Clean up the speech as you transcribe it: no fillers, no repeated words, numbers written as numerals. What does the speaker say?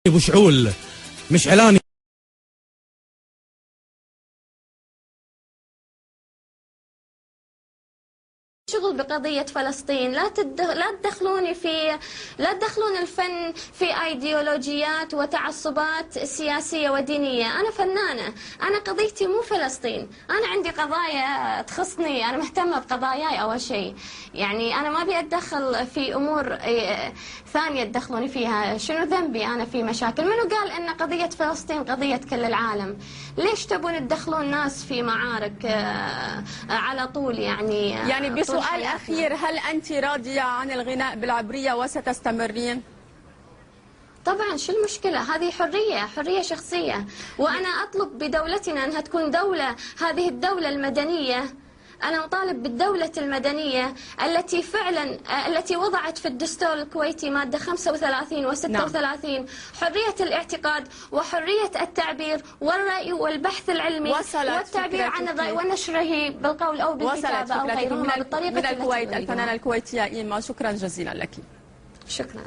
ابو شعول مشعلاني شغل بقضية فلسطين. لا تدخلوني لا تدخلون الفن في ايديولوجيات وتعصبات سياسية ودينية. أنا فنانة، أنا قضيتي مو فلسطين، أنا عندي قضايا تخصني، أنا مهتمة بقضاياي أول شيء. يعني أنا ما أبي أتدخل في أمور ثانية تدخلوني فيها. شنو ذنبي أنا في مشاكل؟ منو قال إن قضية فلسطين قضية كل العالم؟ ليش تبون تدخلون ناس في معارك على طول؟ يعني بسؤال أخير، هل أنت راضية عن الغناء بالعبرية وستستمرين؟ طبعا، شو المشكلة؟ هذه حرية شخصية، وأنا أطلب بدولتنا أنها تكون دولة، هذه الدولة المدنية. أنا أطالب بالدولة المدنية التي فعلا التي وضعت في الدستور الكويتي مادة 35 و 36 حرية الاعتقاد وحرية التعبير والرأي والبحث العلمي والتعبير عن الرأي ونشره بالقول أو بالكتابة أو غيرهما بالطريقة من الكويت. الفنانة الكويتية إيما، شكرا جزيلا لك. شكرا.